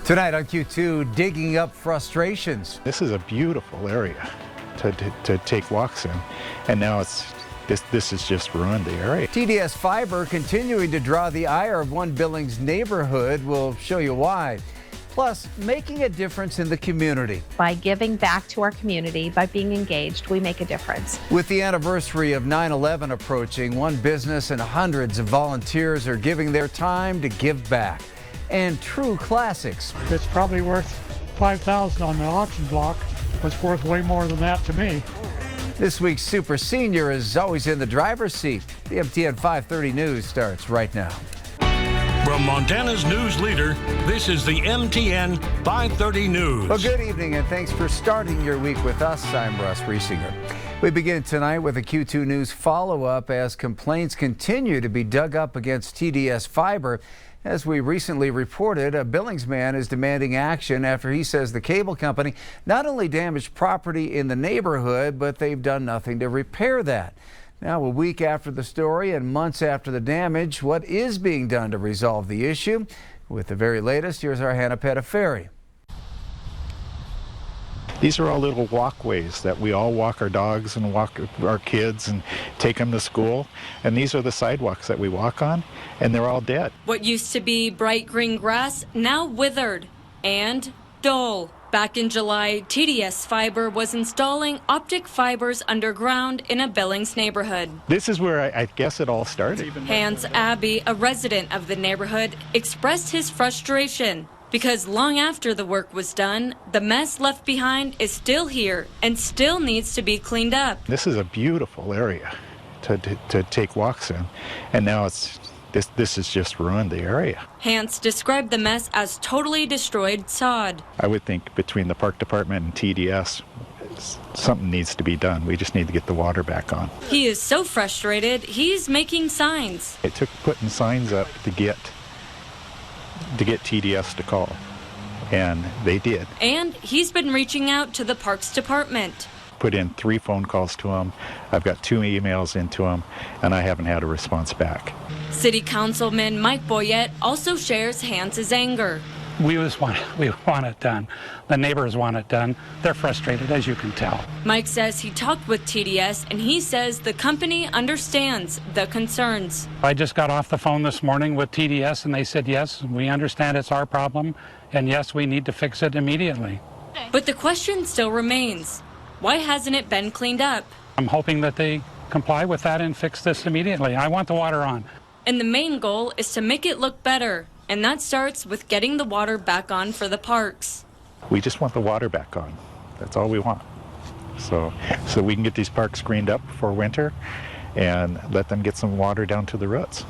Tonight on Q2, digging up frustrations. This is a beautiful area to take walks in, and now this has just ruined the area. TDS fiber continuing to draw the ire of one Billings neighborhood. We'll show you why. Plus, making a difference in the community. By giving back to our community, by being engaged, we make a difference. With the anniversary of 9/11 approaching, one business and hundreds of volunteers are giving their time to give back. And true classics. It's probably worth $5,000 on the auction block. It's worth way more than that to me. This week's Super Senior is always in the driver's seat. The MTN 530 News starts right now. From Montana's news leader, this is the MTN 530 News. Well, good evening and thanks for starting your week with us. I'm Russ Riesinger. We begin tonight with a Q2 News follow-up as complaints continue to be dug up against TDS fiber. As we recently reported, a Billings man is demanding action after he says the cable company not only damaged property in the neighborhood, but they've done nothing to repair that. Now, a week after the story and months after the damage, what is being done to resolve the issue? With the very latest, here's our Hannah Pettiferi. These are all little walkways that we all walk our dogs and walk our kids and take them to school. And these are the sidewalks that we walk on, and they're all dead. What used to be bright green grass, now withered and dull. Back in July, TDS Fiber was installing optic fibers underground in a Billings neighborhood. This is where I guess it all started. Hans Abbey, a resident of the neighborhood, expressed his frustration because long after the work was done, the mess left behind is still here and still needs to be cleaned up. This is a beautiful area to take walks in, and now this has just ruined the area. Hans described the mess as totally destroyed sod. I would think between the park department and TDS, something needs to be done. We just need to get the water back on. He is so frustrated, he's making signs. It took putting signs up to get TDS to call, and they did. And he's been reaching out to the Parks Department. Put in 3 phone calls to them. I've got 2 emails into them, and I haven't had a response back. City Councilman Mike Boyette also shares Hans's anger. We want it done. The neighbors want it done. They're frustrated, as you can tell. Mike says he talked with TDS, and he says the company understands the concerns. I just got off the phone this morning with TDS, and they said, yes, we understand it's our problem, and yes, we need to fix it immediately. But the question still remains. Why hasn't it been cleaned up? I'm hoping that they comply with that and fix this immediately. I want the water on. And the main goal is to make it look better, and that starts with getting the water back on for the parks. We just want the water back on. That's all we want. So we can get these parks greened up for winter and let them get some water down to the roots.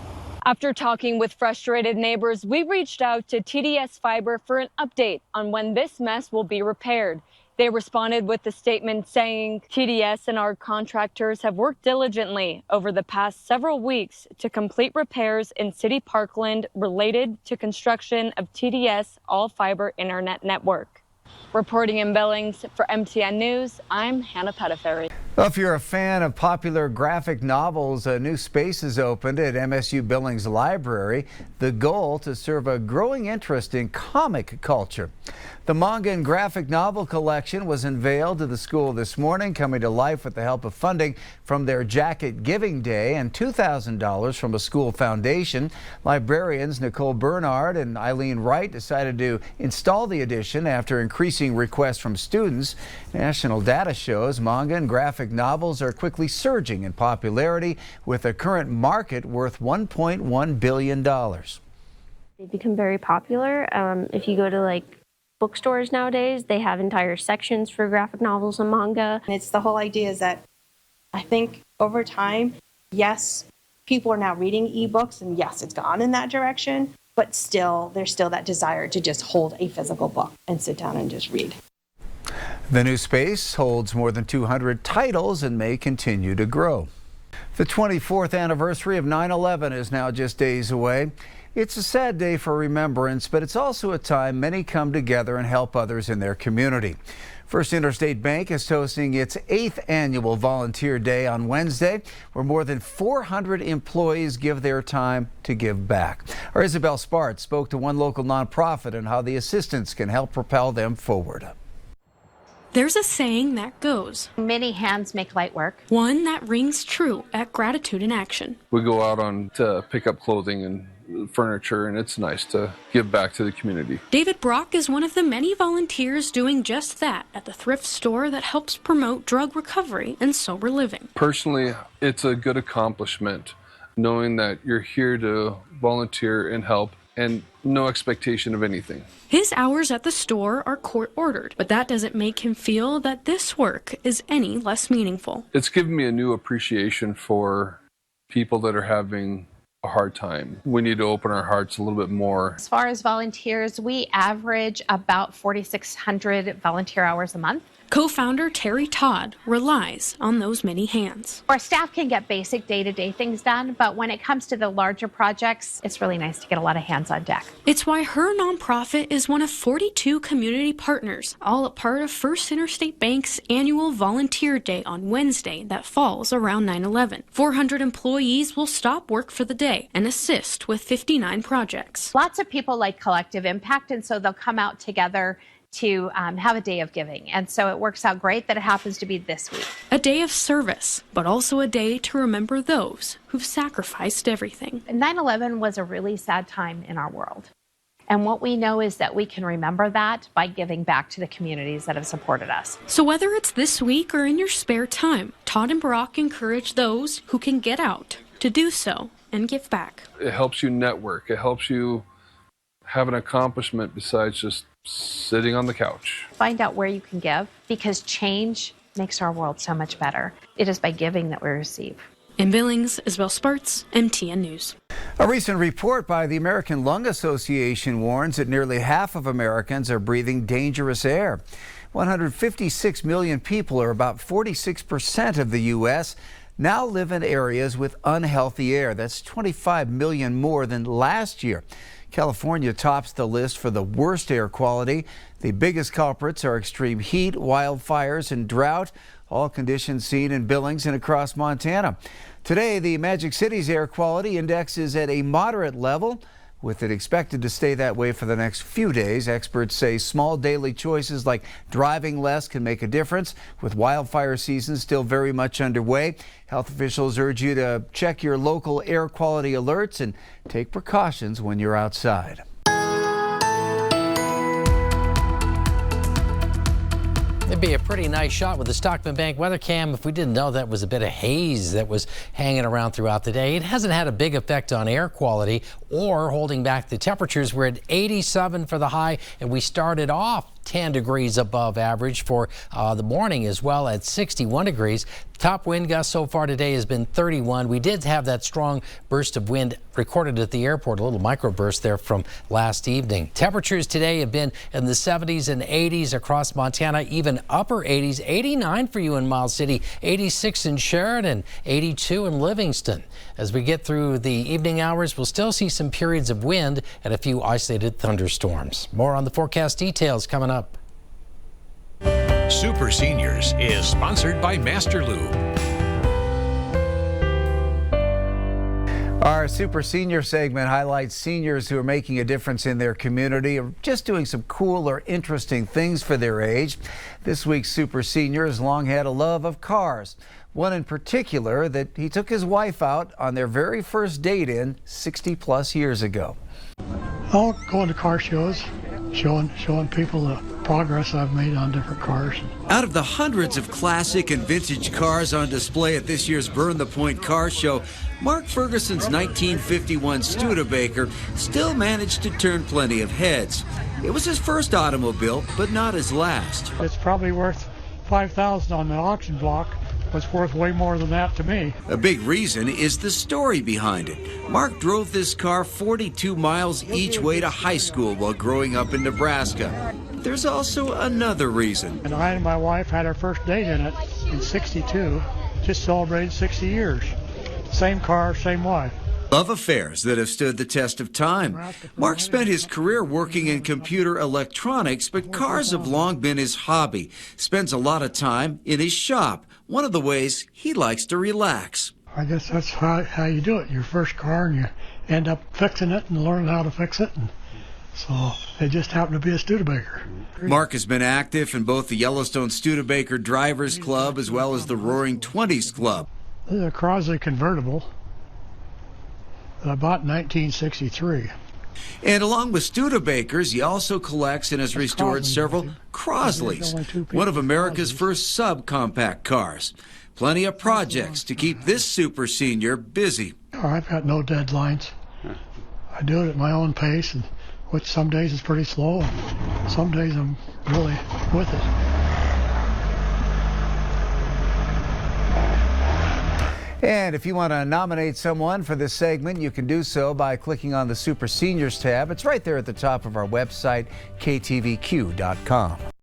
After talking with frustrated neighbors, we reached out to TDS Fiber for an update on when this mess will be repaired. They responded with a statement saying, TDS and our contractors have worked diligently over the past several weeks to complete repairs in City Parkland related to construction of TDS all-fiber internet network. Reporting in Billings for MTN News, I'm Hannah Pettiferi. Well, if you're a fan of popular graphic novels, a new space is opened at MSU Billings Library. The goal to serve a growing interest in comic culture. The manga and graphic novel collection was unveiled to the school this morning, coming to life with the help of funding from their Jacket Giving Day and $2,000 from a school foundation. Librarians Nicole Bernard and Eileen Wright decided to install the edition after increasing requests from students. National data shows manga and graphic novels are quickly surging in popularity, with a current market worth $1.1 billion. They become very popular. If you go to bookstores nowadays, they have entire sections for graphic novels and manga. And it's the whole idea is that I think over time, yes, people are now reading ebooks, and yes, it's gone in that direction, but still, there's still that desire to just hold a physical book and sit down and just read. The new space holds more than 200 titles and may continue to grow. The 24th anniversary of 9/11 is now just days away. It's a sad day for remembrance, but it's also a time many come together and help others in their community. First Interstate Bank is hosting its 8th annual Volunteer Day on Wednesday, where more than 400 employees give their time to give back. Our Isabel Spartz spoke to one local nonprofit and how the assistance can help propel them forward. There's a saying that goes, Many hands make light work. one that rings true at Gratitude in Action. We go out to pick up clothing and furniture, and it's nice to give back to the community. David Brock is one of the many volunteers doing just that at the thrift store that helps promote drug recovery and sober living. Personally, it's a good accomplishment knowing that you're here to volunteer and help and no expectation of anything. His hours at the store are court-ordered, but that doesn't make him feel that this work is any less meaningful. It's given me a new appreciation for people that are having a hard time. We need to open our hearts a little bit more. As far as volunteers, we average about 4,600 volunteer hours a month. Co-founder Terry Todd relies on those many hands. Our staff can get basic day-to-day things done, but when it comes to the larger projects, it's really nice to get a lot of hands on deck. It's why her nonprofit is one of 42 community partners, all a part of First Interstate Bank's annual Volunteer Day on Wednesday that falls around 9/11. 400 employees will stop work for the day and assist with 59 projects. Lots of people like collective impact, and so they'll come out together to have a day of giving. And so it works out great that it happens to be this week. A day of service, but also a day to remember those who've sacrificed everything. 9/11 was a really sad time in our world. And what we know is that we can remember that by giving back to the communities that have supported us. So whether it's this week or in your spare time, Todd and Brock encourage those who can get out to do so and give back. It helps you network. It helps you have an accomplishment besides just sitting on the couch. Find out where you can give, because change makes our world so much better. It is by giving that we receive. In Billings, Isabel Spartz, MTN News. A recent report by the American Lung Association warns that nearly half of Americans are breathing dangerous air. 156 million people, or about 46% of the U.S., now live in areas with unhealthy air. That's 25 million more than last year. California tops the list for the worst air quality. The biggest culprits are extreme heat, wildfires, and drought, all conditions seen in Billings and across Montana. Today, the Magic City's air quality index is at a moderate level, with it expected to stay that way for the next few days. Experts say small daily choices like driving less can make a difference. With wildfire season still very much underway, health officials urge you to check your local air quality alerts and take precautions when you're outside. It'd be a pretty nice shot with the Stockman Bank weather cam if we didn't know that was a bit of haze that was hanging around throughout the day. It hasn't had a big effect on air quality or holding back the temperatures. We're at 87 for the high, and we started off 10 degrees above average for the morning as well at 61 degrees. Top wind gust so far today has been 31. We did have that strong burst of wind recorded at the airport, a little microburst there from last evening. Temperatures today have been in the 70s and 80s across Montana, even upper 80s, 89 for you in Miles City, 86 in Sheridan, 82 in Livingston. As we get through the evening hours, we'll still see some periods of wind and a few isolated thunderstorms. More on the forecast details coming up. Super Seniors is sponsored by Master Lube. Our Super Senior segment highlights seniors who are making a difference in their community or just doing some cool or interesting things for their age. This week's Super Senior has long had a love of cars. One in particular that he took his wife out on their very first date in 60 plus years ago. I'll go to car shows, showing people the progress I've made on different cars. Out of the hundreds of classic and vintage cars on display at this year's Burn the Point Car Show, Mark Ferguson's 1951 Studebaker still managed to turn plenty of heads. It was his first automobile, but not his last. It's probably worth $5,000 on the auction block. Was worth way more than that to me. A big reason is the story behind it. Mark drove this car 42 miles each way to high school while growing up in Nebraska. There's also another reason. And I and my wife had our first date in it in 62. Just celebrated 60 years. Same car, same wife. Love affairs that have stood the test of time. Mark spent his career working in computer electronics, but cars have long been his hobby. Spends a lot of time in his shop, one of the ways he likes to relax. I guess that's how you do it. Your first car, and you end up fixing it and learning how to fix it. And so it just happened to be a Studebaker. Mark has been active in both the Yellowstone Studebaker Drivers Club as well as the Roaring Twenties Club. This is a Crosley convertible that I bought in 1963. And along with Studebakers, he also collects and has restored several Crosleys, one of America's first subcompact cars. Plenty of projects to keep this super senior busy. I've got no deadlines. I do it at my own pace, and which some days is pretty slow, and some days I'm really with it. And if you want to nominate someone for this segment, you can do so by clicking on the Super Seniors tab. It's right there at the top of our website, ktvq.com.